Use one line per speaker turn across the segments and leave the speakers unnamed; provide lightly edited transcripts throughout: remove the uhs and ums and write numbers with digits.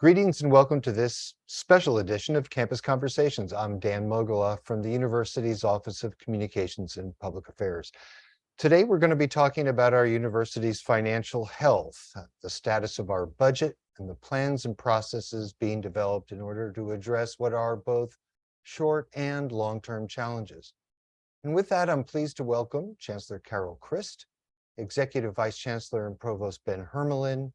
Greetings and welcome to this special edition of Campus Conversations. I'm Dan Mogula from the university's Office of Communications and Public Affairs. Today, we're going to be talking about our university's financial health, the status of our budget, and the plans and processes being developed in order to address what are both short and long-term challenges. And with that, I'm pleased to welcome Chancellor Carol Christ, Executive Vice Chancellor and Provost Ben Hermalin,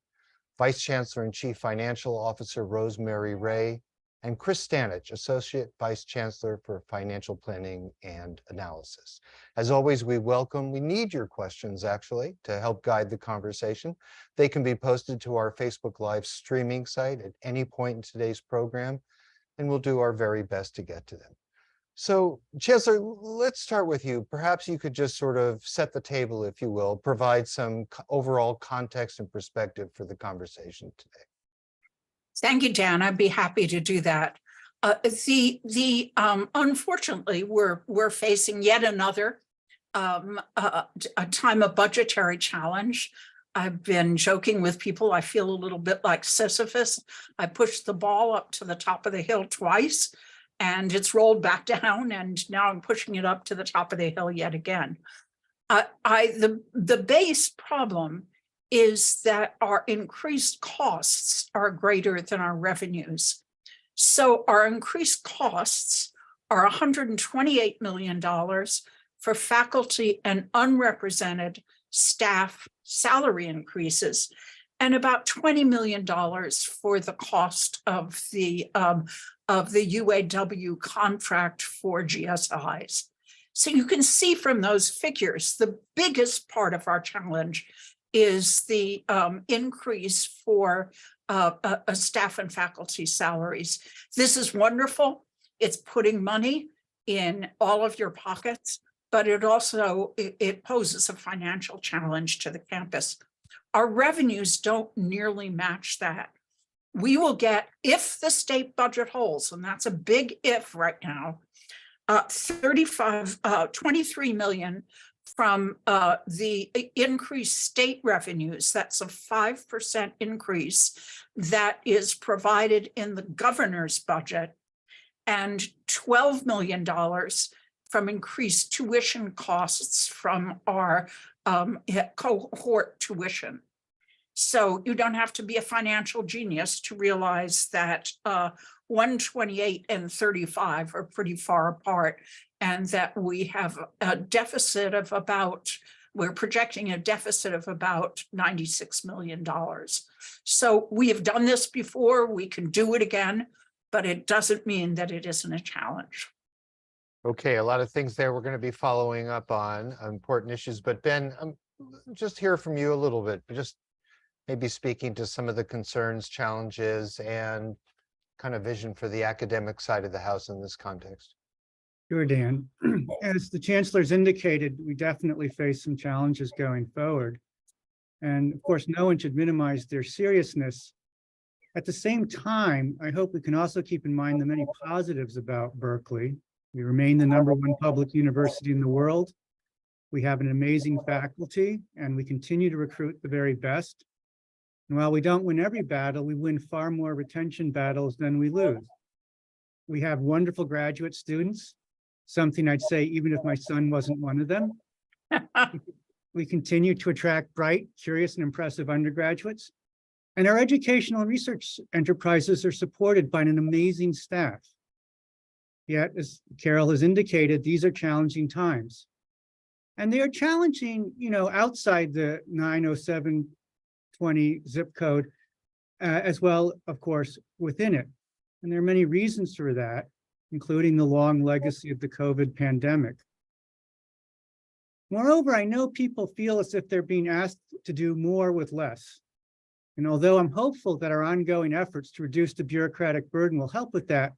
Vice Chancellor and Chief Financial Officer Rosemarie Ray, and Chris Stanich, Associate Vice Chancellor for Financial Planning and Analysis. As always, we need your questions actually to help guide the conversation. They can be posted to our Facebook Live streaming site at any point in today's program, and we'll do our very best to get to them. So, Chancellor, let's start with you. Perhaps you could just sort of set the table, if you will, provide some overall context and perspective for the conversation today.
Thank you, Dan. I'd be happy to do that. Unfortunately, we're facing yet another a time of budgetary challenge. I've been joking with people. I feel a little bit like Sisyphus. I pushed the ball up to the top of the hill twice, and it's rolled back down, and now I'm pushing it up to the top of the hill yet again. The base problem is that our increased costs are greater than our revenues. So our increased costs are $128 million for faculty and unrepresented staff salary increases, and about $20 million for the cost of the UAW contract for GSIs. So you can see from those figures, the biggest part of our challenge is the increase for staff and faculty salaries. This is wonderful. It's putting money in all of your pockets, but it also poses a financial challenge to the campus. Our revenues don't nearly match that. We will get, if the state budget holds, and that's a big if right now, 23 million from the increased state revenues. That's a 5% increase that is provided in the governor's budget, and $12 million from increased tuition costs from our cohort tuition. So you don't have to be a financial genius to realize that 128 and 35 are pretty far apart, and that we have a deficit of we're projecting a deficit of about $96 million. So we have done this before, we can do it again, but it doesn't mean that it isn't a challenge.
Okay, a lot of things there we're going to be following up on, important issues, but Ben, just hear from you a little bit, just maybe speaking to some of the concerns, challenges, and kind of vision for the academic side of the house in this context.
Sure, Dan. As the chancellor's indicated, we definitely face some challenges going forward. And of course, no one should minimize their seriousness. At the same time, I hope we can also keep in mind the many positives about Berkeley. We remain the #1 public university in the world. We have an amazing faculty, and we continue to recruit the very best. And while we don't win every battle, we win far more retention battles than we lose. We have wonderful graduate students, something I'd say even if my son wasn't one of them. We continue to attract bright, curious, and impressive undergraduates. And our educational and research enterprises are supported by an amazing staff. Yet, as Carol has indicated, these are challenging times. And they are challenging, outside the 90720 zip code, as well, of course, within it. And there are many reasons for that, including the long legacy of the COVID pandemic. Moreover, I know people feel as if they're being asked to do more with less. And although I'm hopeful that our ongoing efforts to reduce the bureaucratic burden will help with that,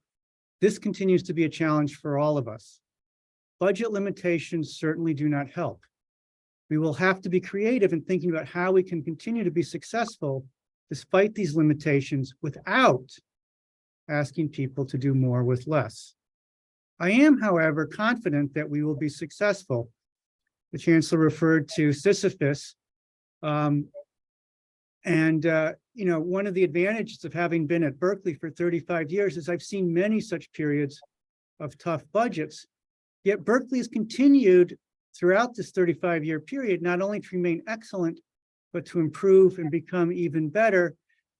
this continues to be a challenge for all of us. Budget limitations certainly do not help. We will have to be creative in thinking about how we can continue to be successful despite these limitations without asking people to do more with less. I am, however, confident that we will be successful. The Chancellor referred to Sisyphus, one of the advantages of having been at Berkeley for 35 years is I've seen many such periods of tough budgets. Yet Berkeley has continued throughout this 35-year period, not only to remain excellent, but to improve and become even better.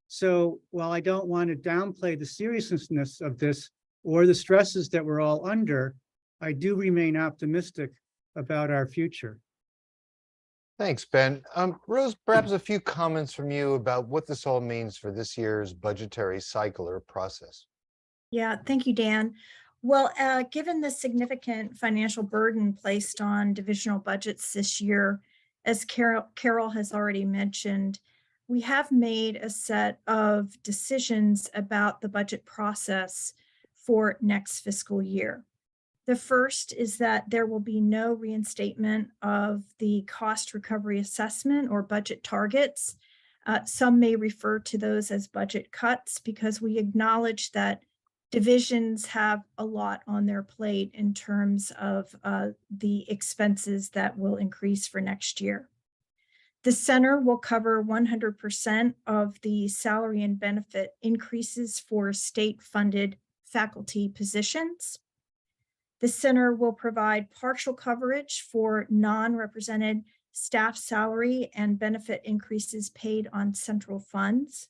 So while I don't want to downplay the seriousness of this or the stresses that we're all under, I do remain optimistic about our future.
Thanks, Ben. Rose, perhaps a few comments from you about what this all means for this year's budgetary cycle or process.
Yeah, thank you, Dan. Well, given the significant financial burden placed on divisional budgets this year, as Carol has already mentioned, we have made a set of decisions about the budget process for next fiscal year. The first is that there will be no reinstatement of the cost recovery assessment or budget targets. Some may refer to those as budget cuts because we acknowledge that divisions have a lot on their plate in terms of the expenses that will increase for next year. The center will cover 100% of the salary and benefit increases for state-funded faculty positions. The center will provide partial coverage for non-represented staff salary and benefit increases paid on central funds.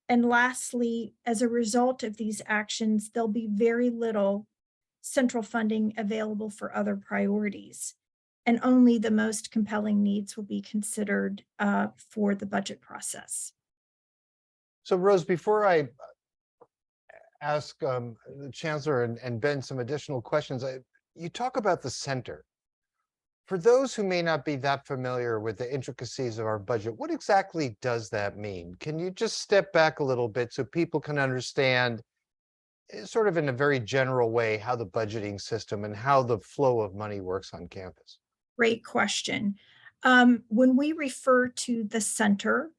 And lastly, as a result of these actions, there'll be very little central funding available for other priorities, and only the most compelling needs will be considered for the budget process.
So Rose, before I ask the Chancellor and Ben some additional questions, you talk about the center. For those who may not be that familiar with the intricacies of our budget, what exactly does that mean? Can you just step back a little bit so people can understand, sort of in a very general way, how the budgeting system and how the flow of money works on campus?
Great question. When we refer to the center,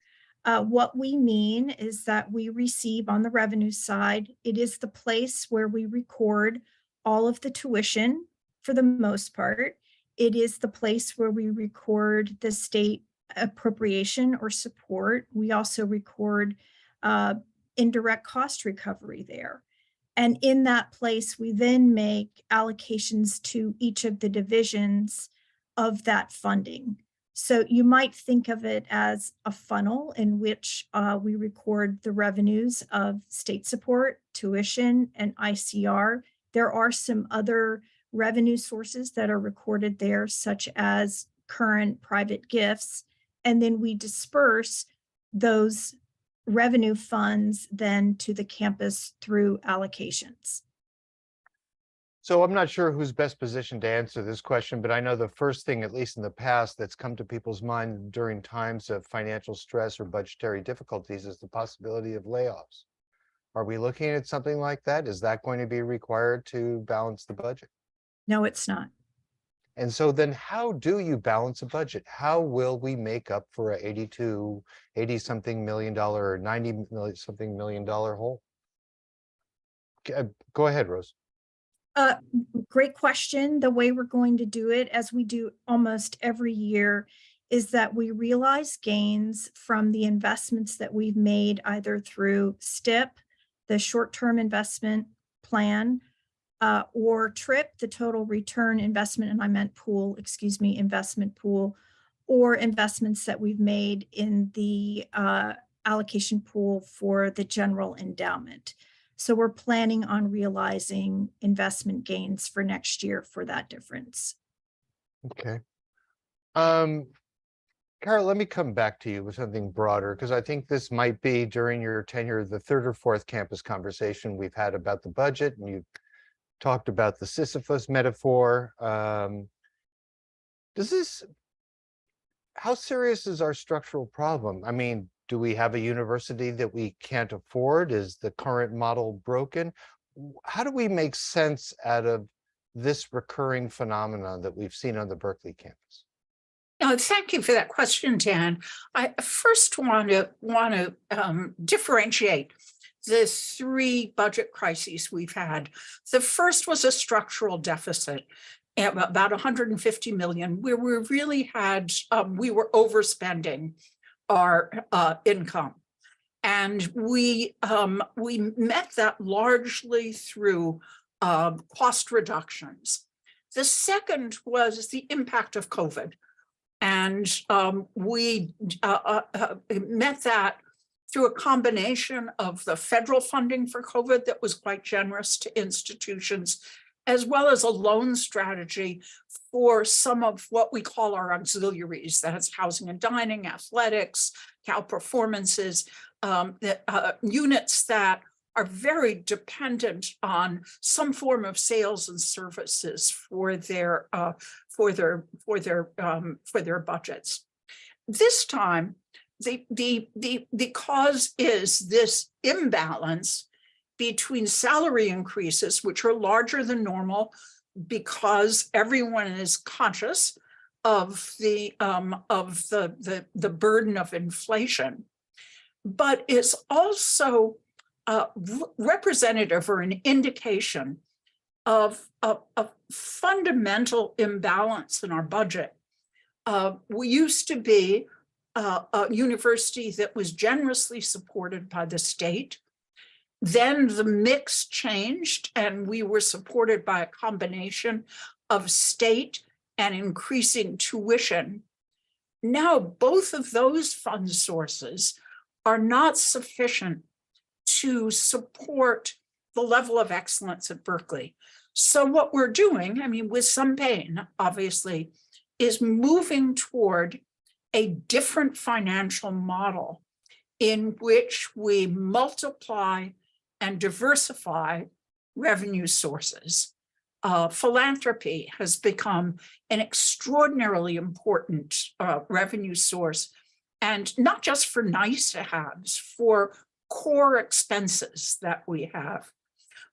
what we mean is that we receive on the revenue side, it is the place where we record all of the tuition for the most part. It is the place where we record the state appropriation or support. We also record indirect cost recovery there. And in that place, we then make allocations to each of the divisions of that funding. So you might think of it as a funnel in which we record the revenues of state support, tuition, and ICR. There are some other revenue sources that are recorded there, such as current private gifts, and then we disperse those revenue funds then to the campus through allocations.
So I'm not sure who's best positioned to answer this question, but I know the first thing, at least in the past, that's come to people's mind during times of financial stress or budgetary difficulties is the possibility of layoffs. Are we looking at something like that? Is that going to be required to balance the budget?
No, it's not.
And so then how do you balance a budget? How will we make up for a 80-something million dollar or 90-something million dollar hole? Go ahead, Rose.
Great question. The way we're going to do it, as we do almost every year, is that we realize gains from the investments that we've made either through STIP, the short-term investment plan, or TRIP, the total return investment, and I meant pool, excuse me, investment pool, or investments that we've made in the allocation pool for the general endowment. So we're planning on realizing investment gains for next year for that difference.
Okay. Carol, let me come back to you with something broader, because I think this might be during your tenure, the third or fourth campus conversation we've had about the budget, and you've talked about the Sisyphus metaphor. How serious is our structural problem? I mean, do we have a university that we can't afford? Is the current model broken? How do we make sense out of this recurring phenomenon that we've seen on the Berkeley campus?
Thank you for that question, Dan. I first want to differentiate the three budget crises we've had. The first was a structural deficit, about 150 million, where we really had, we were overspending our income. And we met that largely through cost reductions. The second was the impact of COVID. And we met that through a combination of the federal funding for COVID that was quite generous to institutions, as well as a loan strategy for some of what we call our auxiliaries, that's housing and dining, athletics, Cal performances, units that are very dependent on some form of sales and services for their budgets. This time, the cause is this imbalance between salary increases, which are larger than normal because everyone is conscious of the burden of inflation, but it's also representative or an indication of a fundamental imbalance in our budget. We used to be a university that was generously supported by the state. Then the mix changed and we were supported by a combination of state and increasing tuition. Now, both of those fund sources are not sufficient to support the level of excellence at Berkeley. So what we're doing, I mean, with some pain, obviously, is moving toward a different financial model in which we multiply and diversify revenue sources. Philanthropy has become an extraordinarily important revenue source, and not just for nice to haves, for core expenses that we have.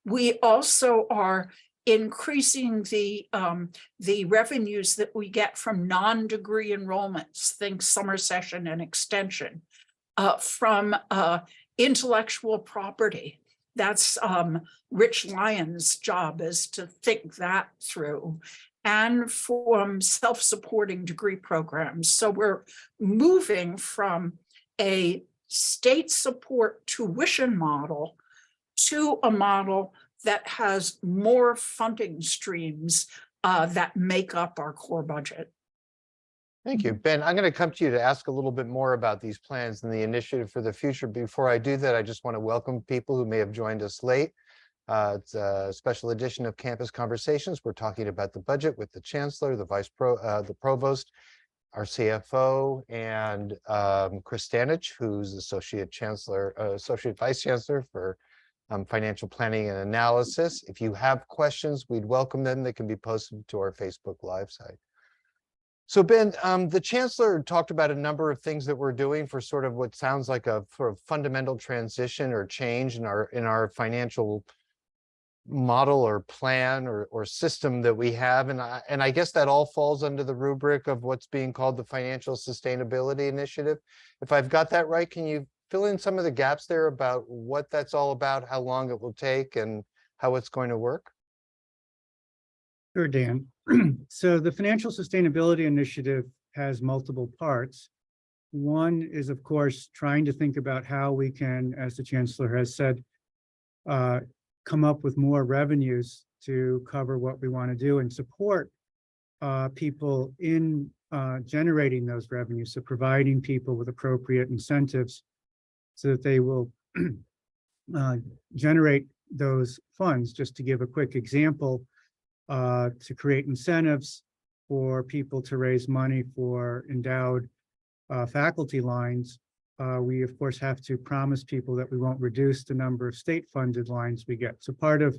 We also are increasing the revenues that we get from non-degree enrollments, think summer session and extension, from intellectual property. That's Rich Lyon's job, is to think that through, and from self-supporting degree programs. So we're moving from a state support tuition model to a model that has more funding streams that make up our core budget.
Thank you, Ben. I'm going to come to you to ask a little bit more about these plans and the initiative for the future. Before I do that, I just want to welcome people who may have joined us late. It's a special edition of Campus Conversations. We're talking about the budget with the Chancellor, the Provost, our CFO, and Chris Stanich, who's Associate Vice Chancellor for Financial Planning and Analysis. If you have questions, we'd welcome them. They can be posted to our Facebook Live site. So Ben, the Chancellor talked about a number of things that we're doing for sort of what sounds like a sort of fundamental transition or change in our financial model or plan or system that we have, and I guess that all falls under the rubric of what's being called the Financial Sustainability Initiative. If I've got that right, can you fill in some of the gaps there about what that's all about, how long it will take, and how it's going to work?
Sure, Dan. So the Financial Sustainability Initiative has multiple parts. One is, of course, trying to think about how we can, as the Chancellor has said, come up with more revenues to cover what we want to do and support people in generating those revenues. So providing people with appropriate incentives so that they will generate those funds. Just to give a quick example, to create incentives for people to raise money for endowed faculty lines, we of course have to promise people that we won't reduce the number of state-funded lines we get. So part of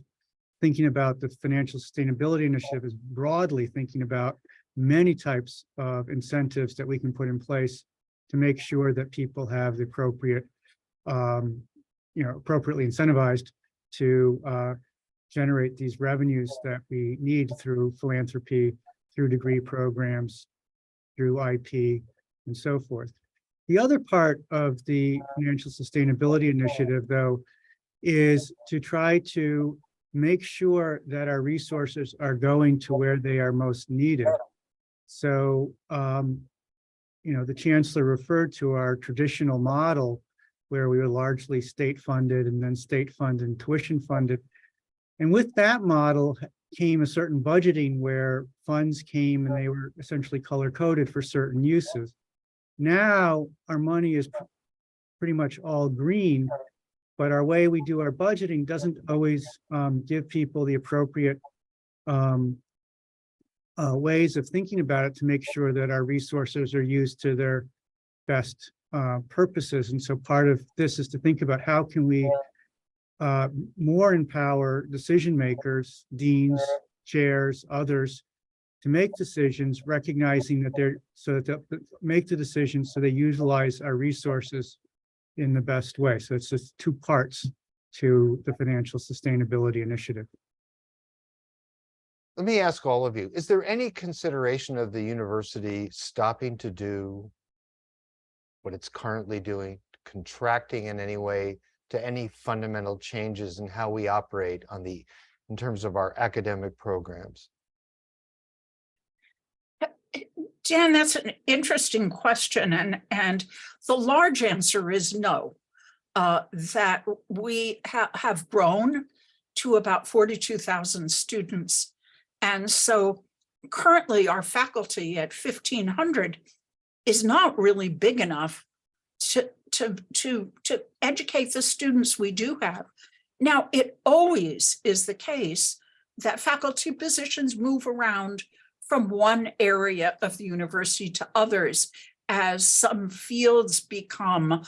thinking about the Financial Sustainability Initiative is broadly thinking about many types of incentives that we can put in place to make sure that people have the appropriate, appropriately incentivized to generate these revenues that we need through philanthropy, through degree programs, through IP, and so forth. The other part of the Financial Sustainability Initiative, though, is to try to make sure that our resources are going to where they are most needed. So, the Chancellor referred to our traditional model, where we were largely state funded and then state funded and tuition funded. And with that model came a certain budgeting where funds came and they were essentially color coded for certain uses. Now our money is pretty much all green, but our way we do our budgeting doesn't always give people the appropriate ways of thinking about it to make sure that our resources are used to their best purposes. And so part of this is to think about how can we more empower decision makers, deans, chairs, others, to make decisions, recognizing that they're so that they'll make the decisions so they utilize our resources in the best way. So it's just two parts to the financial sustainability initiative.
Let me ask all of you, is there any consideration of the university stopping to do what it's currently doing, contracting in any way to any fundamental changes in how we operate in terms of our academic programs?
Dan, that's an interesting question, and the large answer is no. That we have grown to about 42,000 students, and so currently our faculty at 1,500 is not really big enough to educate the students we do have. Now, it always is the case that faculty positions move around from one area of the university to others as some fields become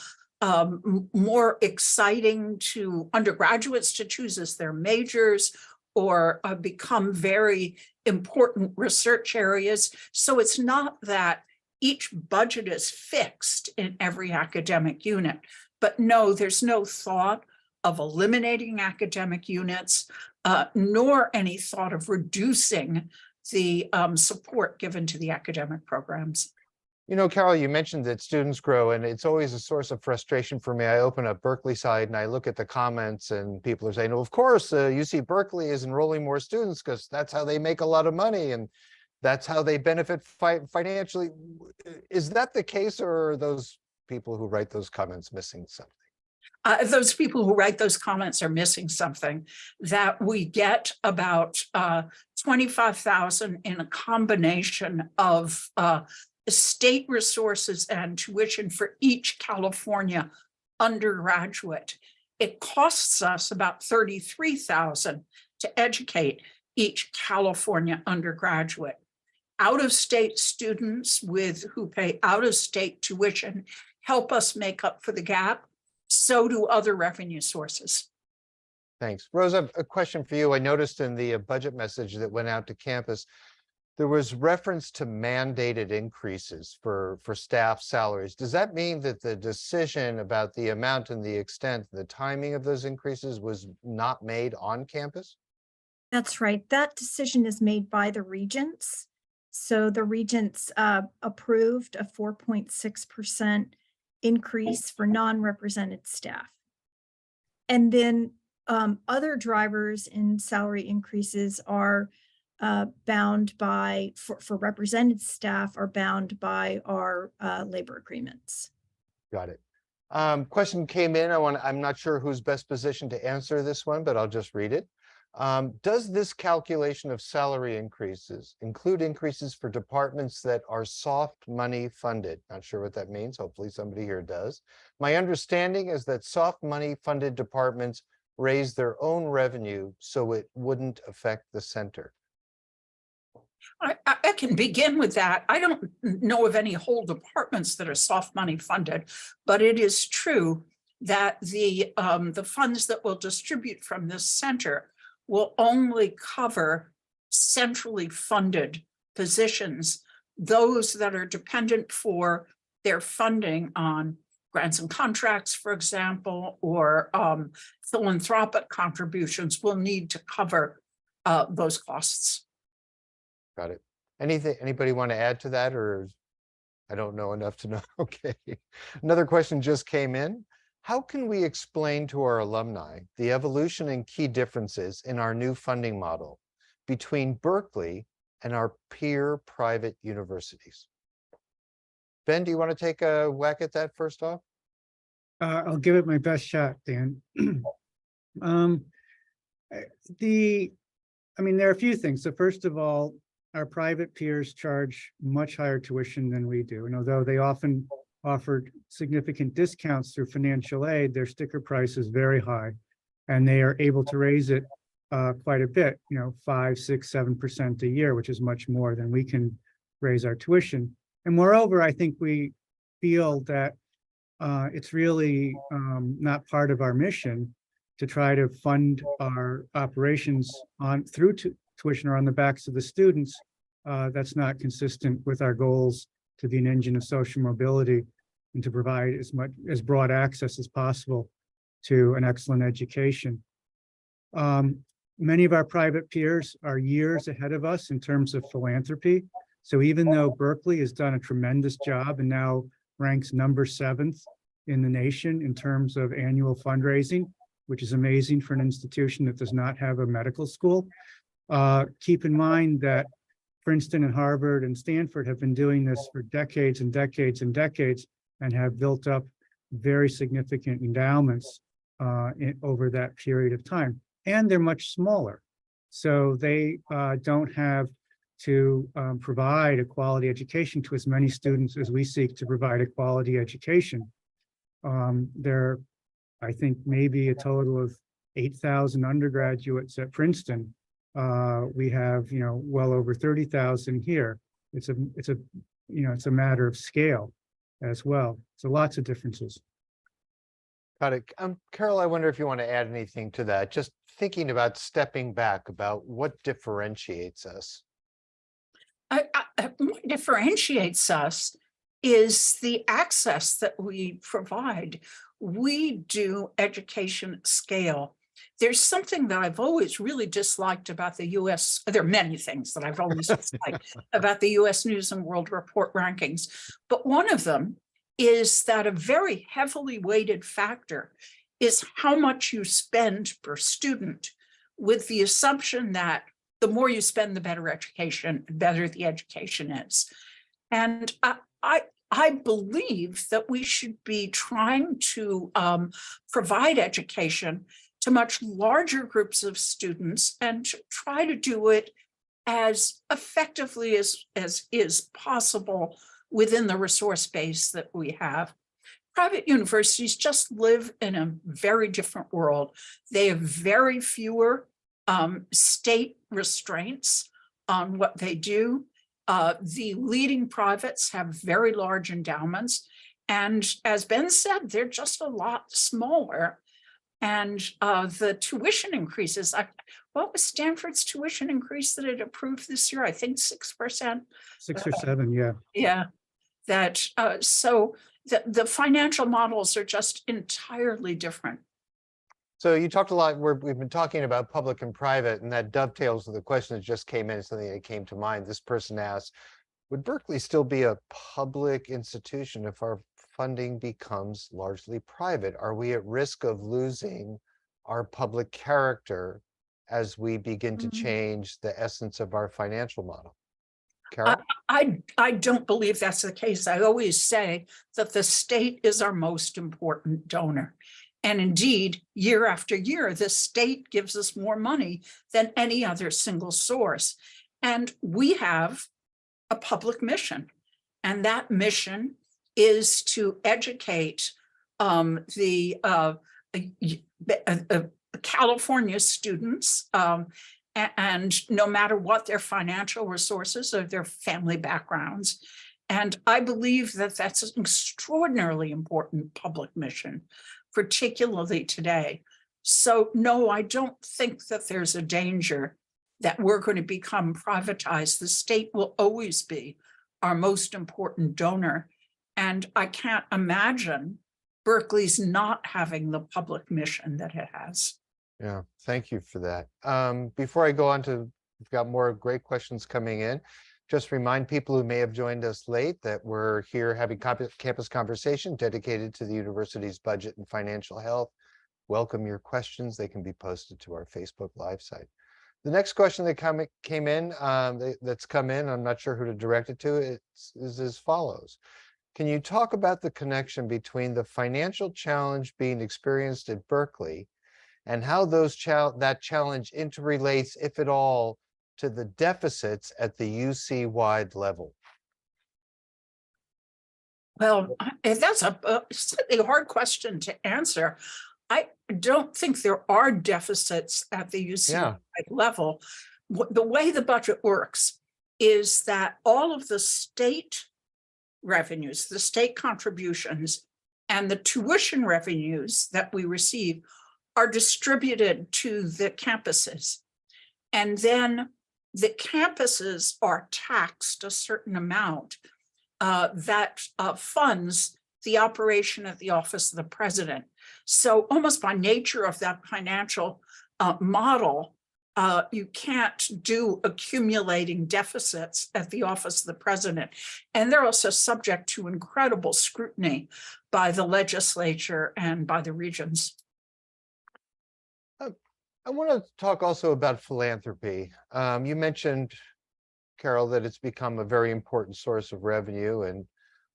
more exciting to undergraduates to choose as their majors, or become very important research areas. So it's not that each budget is fixed in every academic unit, but no, there's no thought of eliminating academic units, nor any thought of reducing the support given to the academic programs.
You know, Carol, you mentioned that students grow, and it's always a source of frustration for me. I open up Berkeley side and I look at the comments, and people are saying, well, of course, UC Berkeley is enrolling more students because that's how they make a lot of money and that's how they benefit financially. Is that the case, or are those people who write those comments missing something?
Those people who write those comments are missing something, that we get about 25,000 in a combination of state resources and tuition for each California undergraduate. It costs us about 33,000 to educate each California undergraduate. Out-of-state students who pay out-of-state tuition help us make up for the gap. So do other revenue sources.
Thanks. Rosa, a question for you. I noticed in the budget message that went out to campus, there was reference to mandated increases for staff salaries. Does that mean that the decision about the amount and the extent, the timing of those increases was not made on campus?
That's right. That decision is made by the regents. So the regents approved a 4.6% increase for non-represented staff. And then other drivers in salary increases are bound by, for represented staff, are bound by our labor agreements.
Got it. Question came in. I'm not sure who's best positioned to answer this one, but I'll just read it. Does this calculation of salary increases include increases for departments that are soft money funded? Not sure what that means. Hopefully somebody here does. My understanding is that soft money funded departments raise their own revenue, so it wouldn't affect the center.
I can begin with that. I don't know of any whole departments that are soft money funded, but it is true that the funds that we'll distribute from this center will only cover centrally funded positions, those that are dependent for their funding on grants and contracts, for example, or philanthropic contributions will need to cover those costs.
Got it. Anybody want to add to that, or I don't know enough to know? Okay. Another question just came in. How can we explain to our alumni the evolution and key differences in our new funding model between Berkeley and our peer private universities? Ben, do you want to take a whack at that first off?
I'll give it my best shot, Dan. Um, there are a few things. So first of all, our private peers charge much higher tuition than we do. And although they often offered significant discounts through financial aid, their sticker price is very high. And they are able to raise it quite a bit, 5, 6, 7% a year, which is much more than we can raise our tuition. And moreover, I think we feel that it's really not part of our mission to try to fund our operations through tuition or on the backs of the students. That's not consistent with our goals to be an engine of social mobility and to provide as broad access as possible to an excellent education. Many of our private peers are years ahead of us in terms of philanthropy. So even though Berkeley has done a tremendous job and now ranks number 7th in the nation in terms of annual fundraising, which is amazing for an institution that does not have a medical school, keep in mind that Princeton and Harvard and Stanford have been doing this for decades and decades and decades and have built up very significant endowments over that period of time. And they're much smaller. So they don't have to provide a quality education to as many students as we seek to provide a quality education. There, I think, maybe a total of 8,000 undergraduates at Princeton. We have, well over 30,000 here. It's a matter of scale as well. So lots of differences.
Got it. Carol, I wonder if you want to add anything to that. Just thinking about stepping back about what differentiates us.
What differentiates us is the access that we provide. We do education at scale. There's something that I've always really disliked about the US. There are many things that I've always disliked about the US News and World Report rankings, but one of them is that a very heavily weighted factor is how much you spend per student, with the assumption that the more you spend, the better the education is. And I believe that we should be trying to provide education to much larger groups of students and to try to do it as effectively as is possible within the resource base that we have. Private universities just live in a very different world. They have very fewer state restraints on what they do. The leading privates have very large endowments. And as Ben said, they're just a lot smaller. And the tuition increases, what was Stanford's tuition increase that it approved this year? I think 6%.
6 or 7, yeah.
Yeah, that so the financial models are just entirely different.
So you talked a lot, we've been talking about public and private, and that dovetails with the question that just came in, something that came to mind. This person asked, would Berkeley still be a public institution if our funding becomes largely private? Are we at risk of losing our public character as we begin to change the essence of our financial model? Carol?
I don't believe that's the case. I always say that the state is our most important donor. And indeed, year after year, the state gives us more money than any other single source. And we have a public mission. And that mission is to educate the California students, and no matter what their financial resources or their family backgrounds. And I believe that that's an extraordinarily important public mission, particularly today. So no, I don't think that there's a danger that we're going to become privatized. The state will always be our most important donor. And I can't imagine Berkeley's not having the public mission that it has.
Yeah, thank you for that. Before I go on to, we've got more great questions coming in. Just remind people who may have joined us late that we're here having campus conversation dedicated to the university's budget and financial health. Welcome your questions. They can be posted to our Facebook Live site. The next question that came in, that's come in, I'm not sure who to direct it to, is as follows. Can you talk about the connection between the financial challenge being experienced at Berkeley and how that challenge interrelates, if at all, to the deficits at the UC-wide level?
Well, that's a slightly hard question to answer. I don't think there are deficits at the UC level. The way the budget works is that all of the state revenues, the state contributions, and the tuition revenues that we receive are distributed to the campuses. And then the campuses are taxed a certain amount that funds the operation of the office of the president. So almost by nature of that financial model, you can't do accumulating deficits at the office of the president. And they're also subject to incredible scrutiny by the legislature and by the regions.
I want to talk also about philanthropy. You mentioned, Carol, that it's become a very important source of revenue, and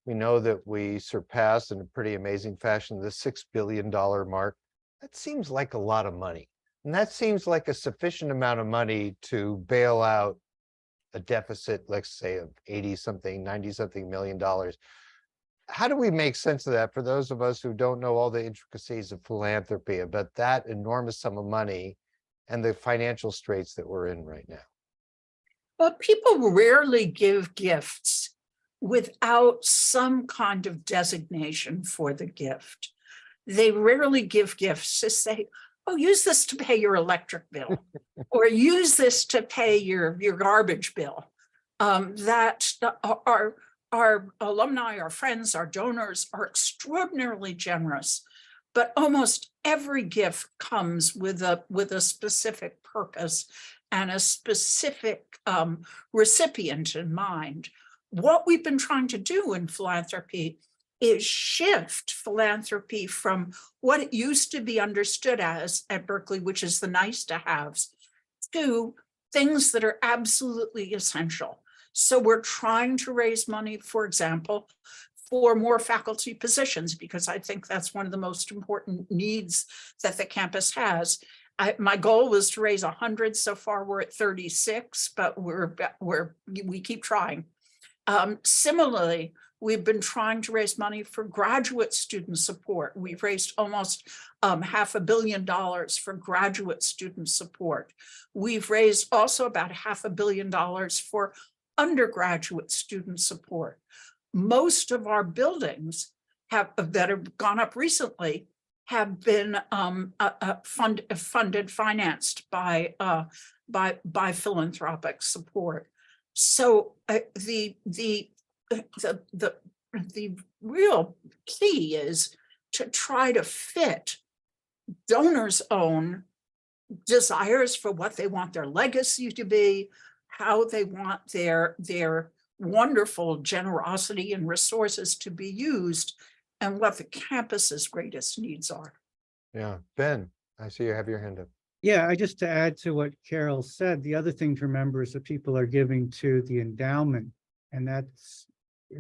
we know that we surpassed in a pretty amazing fashion the $6 billion mark. That seems like a lot of money. And that seems like a sufficient amount of money to bail out a deficit, let's say, of 80-something, 90-something million dollars. How do we make sense of that for those of us who don't know all the intricacies of philanthropy about that enormous sum of money and the financial straits that we're in right now?
Well, people rarely give gifts without some kind of designation for the gift. They rarely give gifts to say, oh, use this to pay your electric bill, or use this to pay your garbage bill. That our alumni, our friends, our donors are extraordinarily generous, but almost every gift comes with a specific purpose and a specific recipient in mind. What we've been trying to do in philanthropy is shift philanthropy from what it used to be understood as at Berkeley, which is the nice to haves, to things that are absolutely essential. So we're trying to raise money, for example, for more faculty positions, because I think that's one of the most important needs that the campus has. My goal was to raise 100. So far, we're at 36, but we keep trying. Similarly, we've been trying to raise money for graduate student support. We've raised almost $500 million for graduate student support. We've raised also about $500 million for undergraduate student support. Most of our buildings that have gone up recently have been financed by philanthropic support. So the real key is to try to fit donors' own desires for what they want their legacy to be, how they want their wonderful generosity and resources to be used, and what the campus's greatest needs are.
Yeah, Ben, I see you have your hand up.
Yeah, just to add to what Carol said, the other thing to remember is that people are giving to the endowment, and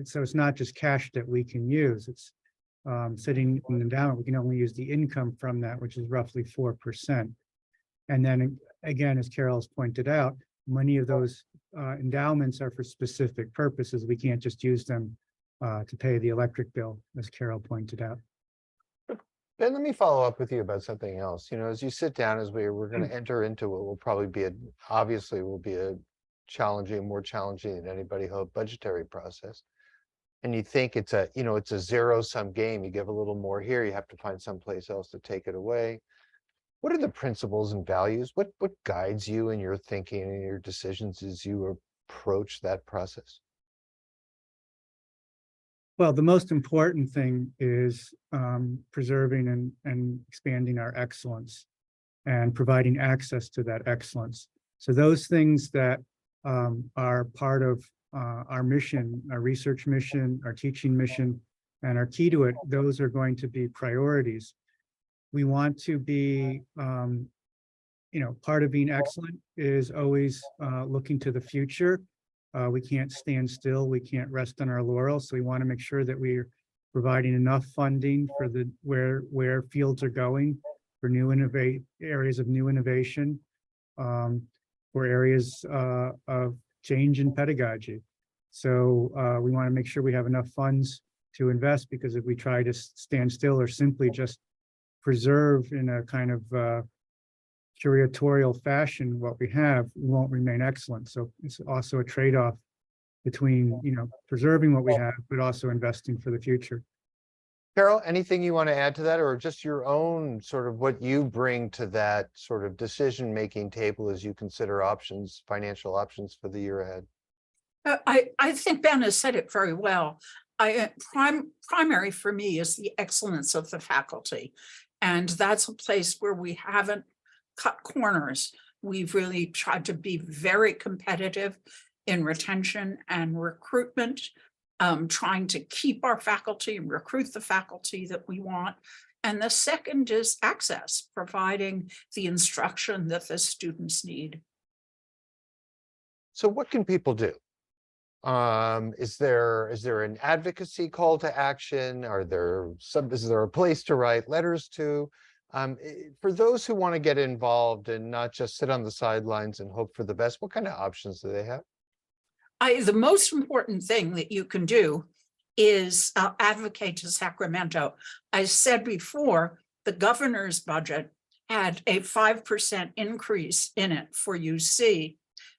so it's not just cash that we can use. It's sitting in the endowment. We can only use the income from that, which is roughly 4%. And then again, as Carol's pointed out, many of those endowments are for specific purposes. We can't just use them to pay the electric bill, as Carol pointed out.
Ben, let me follow up with you about something else. You know, as you sit down, as we're going to enter into what will probably be obviously will be a challenging, more challenging than anybody hoped, budgetary process. And you think it's a zero-sum game. You give a little more here, you have to find someplace else to take it away. What are the principles and values? What guides you in your thinking and your decisions as you approach that process?
Well, the most important thing is preserving and expanding our excellence and providing access to that excellence. So those things that are part of our mission, our research mission, our teaching mission, and are key to it, those are going to be priorities. We want to be, part of being excellent is always looking to the future We can't stand still. We can't rest on our laurels. So we want to make sure that we're providing enough funding for the where fields are going for new areas of new innovation, for areas of change in pedagogy. So we want to make sure we have enough funds to invest, because if we try to stand still or simply just preserve in a kind of curatorial fashion what we have, we won't remain excellent. So it's also a trade-off between, preserving what we have, but also investing for the future.
Carol, anything you want to add to that, or just your own sort of what you bring to that sort of decision-making table as you consider options, financial options for the year ahead?
I think Ben has said it very well. Primary for me is the excellence of the faculty. And that's a place where we haven't cut corners. We've really tried to be very competitive in retention and recruitment, trying to keep our faculty and recruit the faculty that we want. And the second is access, providing the instruction that the students need.
So what can people do? Is there an advocacy call to action? Is there a place to write letters to? For those who want to get involved and not just sit on the sidelines and hope for the best, what kind of options do they have?
The most important thing that you can do is advocate to Sacramento. I said before, the governor's budget had a 5% increase in it for UC,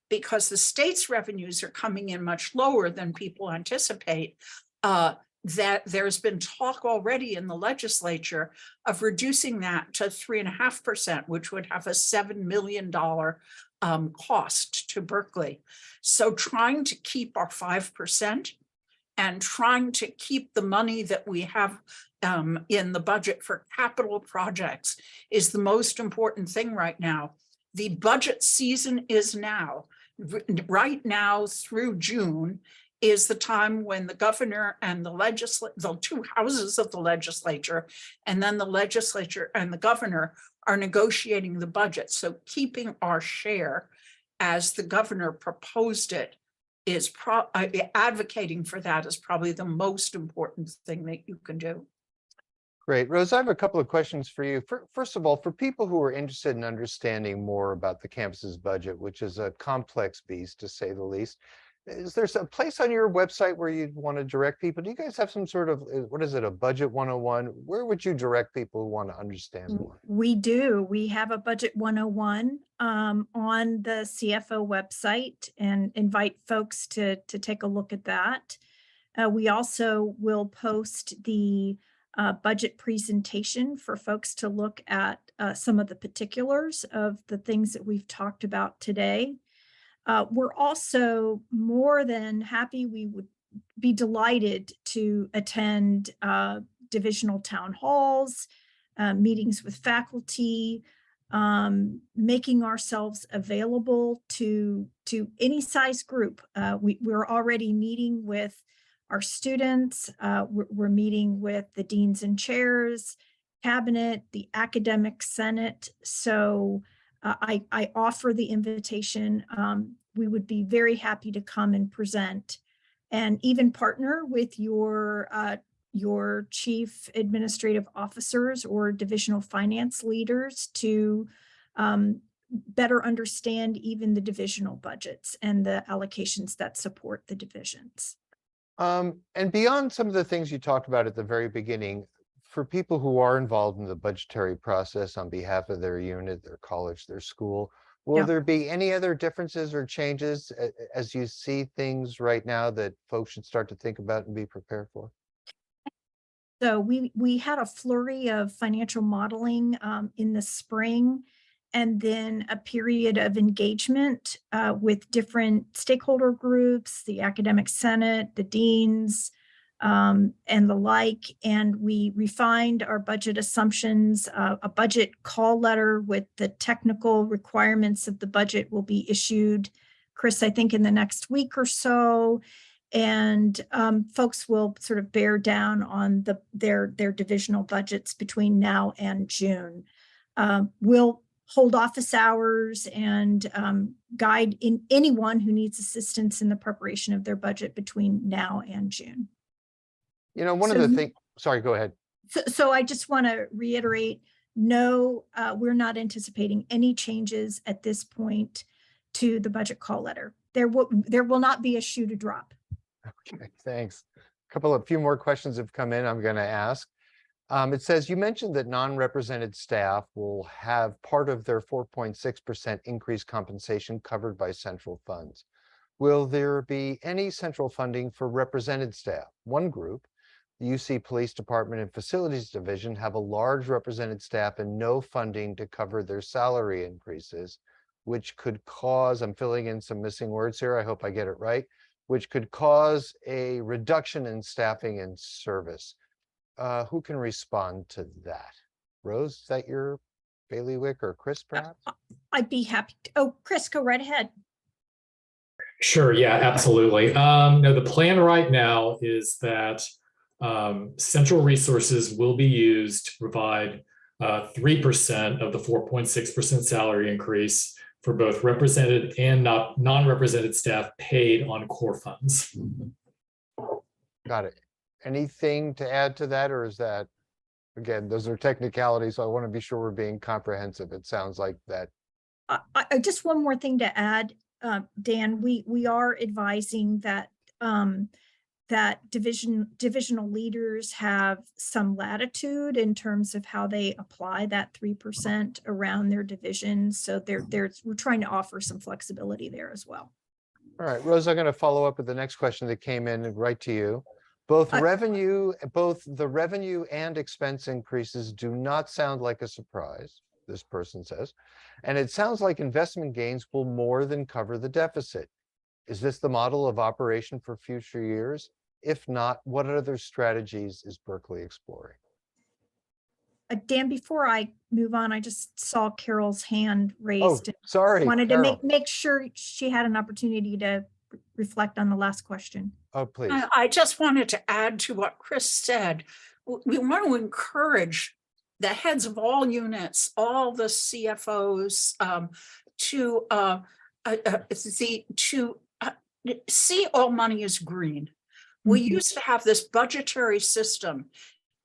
because the state's revenues are coming in much lower than people anticipate. That there's been talk already in the legislature of reducing that to 3.5%, which would have a $7 million cost to Berkeley. So trying to keep our 5% and trying to keep the money that we have in the budget for capital projects is the most important thing right now. The budget season is now. Right now through June is the time when the governor and the two houses of the legislature, and then the legislature and the governor are negotiating the budget. So keeping our share as the governor proposed it is advocating for that is probably the most important thing that you can do.
Great. Rose, I have a couple of questions for you. First of all, for people who are interested in understanding more about the campus's budget, which is a complex beast to say the least, is there a place on your website where you'd want to direct people? Do you guys have some sort of, what is it, a budget 101? Where would you direct people who want to understand more?
We do. We have a budget 101 on the CFO website, and invite folks to take a look at that. We also will post the budget presentation for folks to look at some of the particulars of the things that we've talked about today. We're also more than happy. We would be delighted to attend divisional town halls, meetings with faculty, making ourselves available to any size group. We're already meeting with our students. We're meeting with the deans and chairs, cabinet, the academic senate. So I offer the invitation. We would be very happy to come and present, and even partner with your chief administrative officers or divisional finance leaders to better understand even the divisional budgets and the allocations that support the divisions.
And beyond some of the things you talked about at the very beginning, for people who are involved in the budgetary process on behalf of their unit, their college, their school, will there be any other differences or changes as you see things right now that folks should start to think about and be prepared for?
So we had a flurry of financial modeling in the spring, and then a period of engagement with different stakeholder groups, the academic senate, the deans, and the like. And we refined our budget assumptions. A budget call letter with the technical requirements of the budget will be issued, Chris, I think in the next week or so. And folks will sort of bear down on their divisional budgets between now and June. We'll hold office hours and guide in anyone who needs assistance in the preparation of their budget between now and June.
You know, one of the things, sorry, go ahead.
So I just want to reiterate, no, we're not anticipating any changes at this point to the budget call letter. There will not be a shoe to drop.
Okay, thanks. Few more questions have come in. I'm going to ask. It says, you mentioned that non-represented staff will have part of their 4.6% increased compensation covered by central funds. Will there be any central funding for represented staff? One group, the UC Police Department and Facilities Division, have a large represented staff and no funding to cover their salary increases, which could cause, I'm filling in some missing words here, I hope I get it right, which could cause a reduction in staffing and service. Who can respond to that? Rose, is that your bailiwick, or Chris, perhaps?
I'd be happy to. Oh, Chris, go right ahead.
Sure, yeah, absolutely. No, the plan right now is that central resources will be used to provide 3% of the 4.6% salary increase for both represented and non-represented staff paid on core funds.
Got it. Anything to add to that, or is that, again, those are technicalities, so I want to be sure we're being comprehensive. It sounds like that.
I just one more thing to add, Dan. We are advising that that divisional leaders have some latitude in terms of how they apply that 3% around their division. So we're trying to offer some flexibility there as well.
All right, Rose, I'm going to follow up with the next question that came in right to you. Both the revenue and expense increases do not sound like a surprise, this person says, and it sounds like investment gains will more than cover the deficit. Is this the model of operation for future years? If not, what other strategies is Berkeley exploring?
Dan, before I move on, I just saw Carol's hand raised.
Oh, sorry.
Wanted
Carol.
to make sure she had an opportunity to reflect on the last question.
Oh, please.
I just wanted to add to what Chris said. We want to encourage the heads of all units, all the CFOs, to see all money as green. We used to have this budgetary system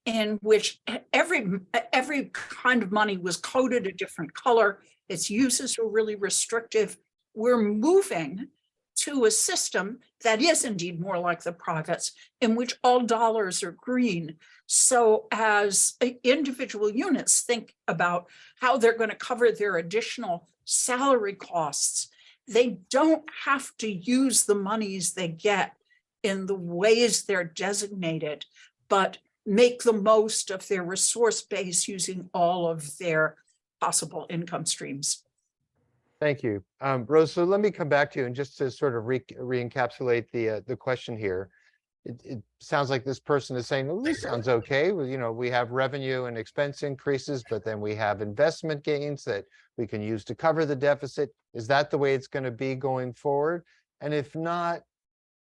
in which every kind of money was coded a different color. Its uses were really restrictive. We're moving to a system that is indeed more like the privates, in which all dollars are green. So as individual units think about how they're going to cover their additional salary costs, they don't have to use the monies they get in the ways they're designated, but make the most of their resource base using all of their possible income streams.
Thank you. Rose, so let me come back to you, and just to sort of re-encapsulate the question here. It sounds like this person is saying, well, this sounds okay. Well, you know, we have revenue and expense increases, but then we have investment gains that we can use to cover the deficit. Is that the way it's going to be going forward? And if not,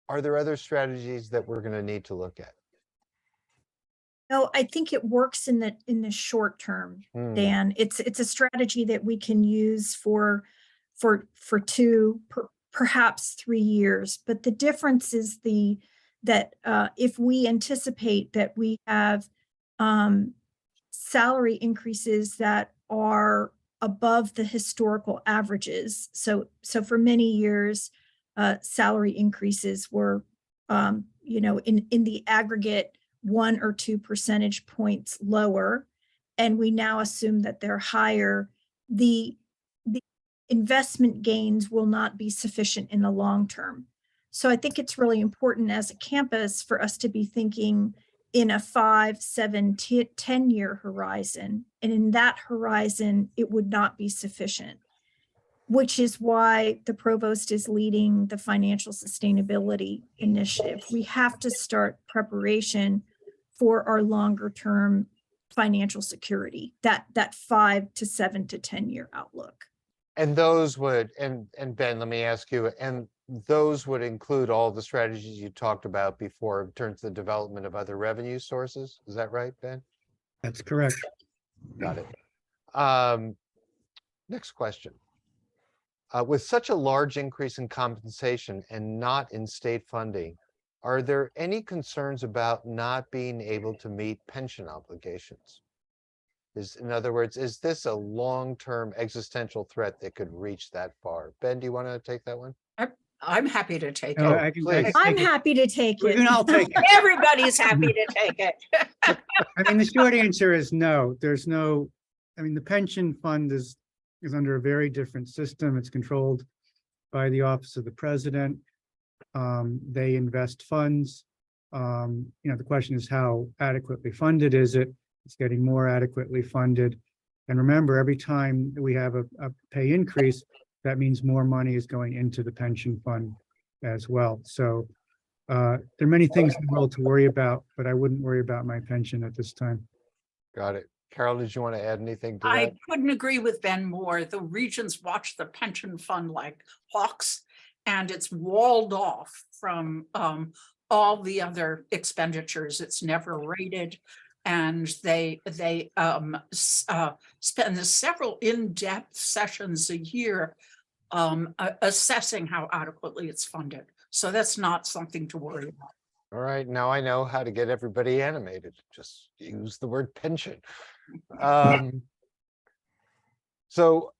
are there other strategies that we're going to need to look at?
No, I think it works in the short term, Dan. It's a strategy that we can use for 2, perhaps 3 years. But the difference is that if we anticipate that we have salary increases that are above the historical averages, so for many years, salary increases were, in the aggregate 1 or 2 percentage points lower, and we now assume that they're higher, the investment gains will not be sufficient in the long term. So I think it's really important as a campus for us to be thinking in a 5, 7, 10-year horizon. And in that horizon, it would not be sufficient, which is why the provost is leading the financial sustainability initiative. We have to start preparation for our longer term financial security, that 5 to 7 to 10-year outlook.
And those would, and Ben, let me ask you, and those would include all the strategies you talked about before in terms of the development of other revenue sources. Is that right, Ben?
That's correct.
Got it. Next question. With such a large increase in compensation and not in state funding, are there any concerns about not being able to meet pension obligations? In other words, is this a long-term existential threat that could reach that far? Ben, do you want to take that one?
I'm happy to take
No,
it.
I can
please.
I'm
take it.
happy to take
We
it.
can all take it.
Everybody's happy to take it.
I mean, the short answer is no. There's no, I mean, the pension fund is under a very different system. It's controlled by the Office of the President. They invest funds. The question is how adequately funded is it? It's getting more adequately funded. And remember, every time we have a pay increase, that means more money is going into the pension fund as well. So there are many things in the world to worry about, but I wouldn't worry about my pension at this time.
Got it. Carol, did you want to add anything to
I
that?
couldn't agree with Ben more. The regions watch the pension fund like hawks, and it's walled off from all the other expenditures. It's never rated. And they spend several in-depth sessions a year assessing how adequately it's funded. So that's not something to worry about.
All right, now I know how to get everybody animated. Just use the word pension. So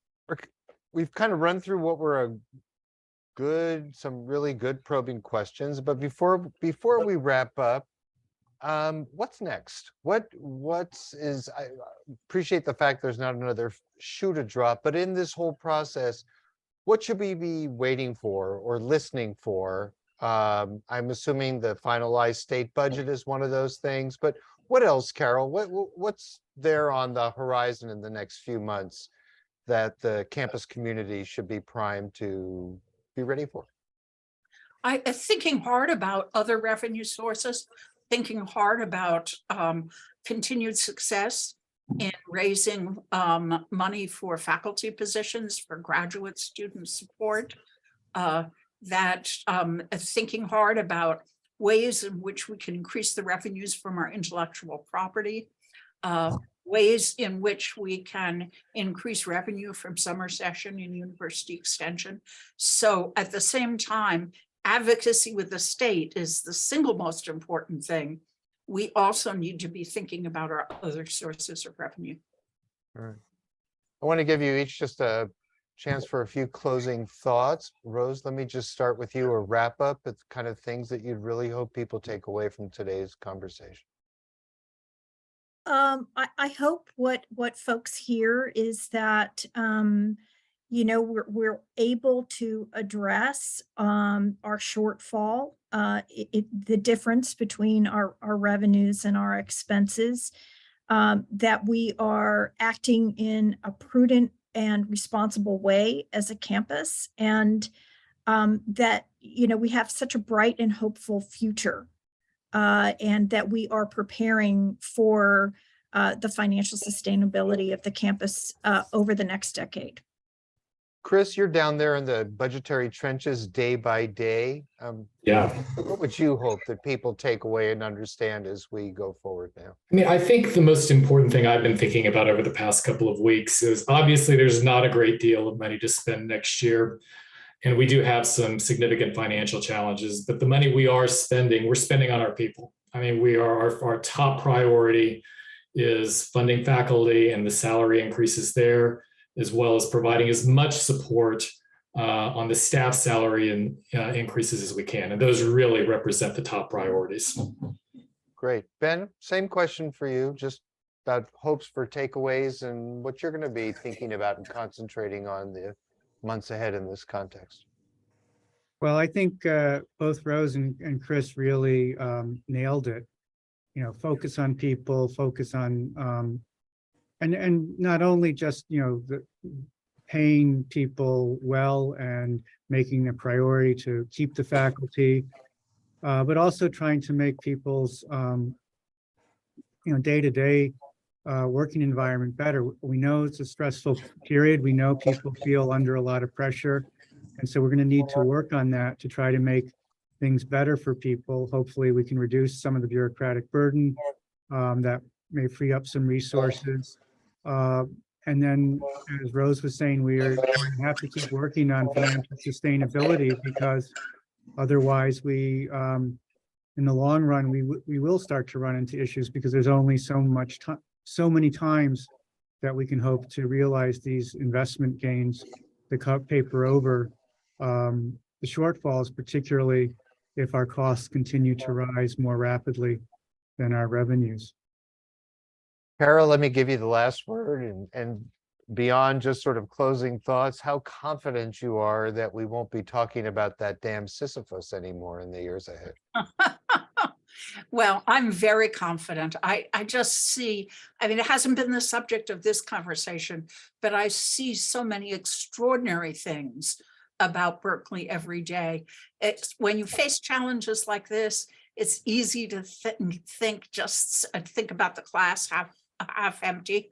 we've kind of run through what were some really good probing questions, but before we wrap up, what's next? I appreciate the fact there's not another shoe to drop, but in this whole process, what should we be waiting for or listening for? I'm assuming the finalized state budget is one of those things, but what else, Carol? What's there on the horizon in the next few months that the campus community should be primed to be ready for?
Thinking hard about other revenue sources, thinking hard about continued success in raising money for faculty positions, for graduate student support, thinking hard about ways in which we can increase the revenues from our intellectual property, ways in which we can increase revenue from summer session and university extension. So at the same time, advocacy with the state is the single most important thing. We also need to be thinking about our other sources of revenue.
All right. I want to give you each just a chance for a few closing thoughts. Rose, let me just start with you, a wrap up of kind of things that you'd really hope people take away from today's conversation.
I hope what folks hear is that we're able to address our shortfall, the difference between our revenues and our expenses, that we are acting in a prudent and responsible way as a campus, and that we have such a bright and hopeful future, and that we are preparing for the financial sustainability of the campus over the next decade.
Chris, you're down there in the budgetary trenches day by day.
Yeah.
What would you hope that people take away and understand as we go forward now?
I mean, I think the most important thing I've been thinking about over the past couple of weeks is obviously there's not a great deal of money to spend next year. And we do have some significant financial challenges, but the money we are spending, we're spending on our people. I mean, our top priority is funding faculty and the salary increases there, as well as providing as much support on the staff salary and increases as we can. And those really represent the top priorities.
Great. Ben, same question for you, just about hopes for takeaways and what you're going to be thinking about and concentrating on the months ahead in this context.
Well, I think both Rose and Chris really nailed it. Focus on people, focus on and not only just the paying people well and making a priority to keep the faculty, but also trying to make people's day-to-day working environment better. We know it's a stressful period. We know people feel under a lot of pressure, and so we're going to need to work on that to try to make things better for people. Hopefully we can reduce some of the bureaucratic burden that may free up some resources. And then, as Rose was saying, we are going to have to keep working on financial sustainability, because otherwise we, in the long run, we will start to run into issues, because there's only so much time, so many times that we can hope to realize these investment gains to paper over the shortfalls, particularly if our costs continue to rise more rapidly than our revenues.
Carol, let me give you the last word, and beyond just sort of closing thoughts, how confident you are that we won't be talking about that damn Sisyphus anymore in the years ahead.
Well, I'm very confident. I just see, I mean, it hasn't been the subject of this conversation, but I see so many extraordinary things about Berkeley every day. It's when you face challenges like this, it's easy to think about the glass half empty.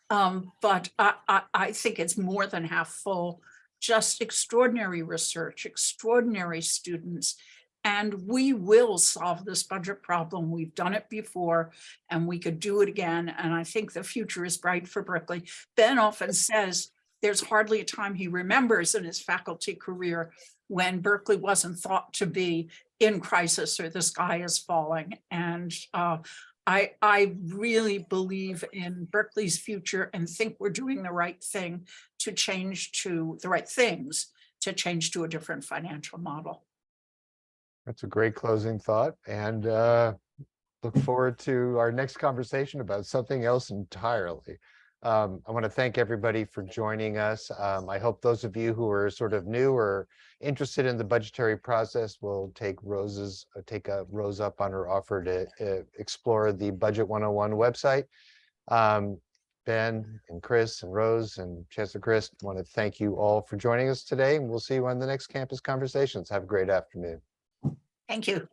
But I think it's more than half full. Just extraordinary research, extraordinary students. And we will solve this budget problem. We've done it before, and we could do it again. And I think the future is bright for Berkeley. Ben often says there's hardly a time he remembers in his faculty career when Berkeley wasn't thought to be in crisis or the sky is falling. And I really believe in Berkeley's future and think we're doing the right thing to change to the right things to change to a different financial model.
That's a great closing thought, and look forward to our next conversation about something else entirely. I want to thank everybody for joining us. I hope those of you who are sort of new or interested in the budgetary process will take a Rose up on her offer to explore the Budget 101 website. Ben and Chris and Rose and Chancellor Christ, want to thank you all for joining us today, and we'll see you on the next campus conversations. Have a great afternoon.
Thank you.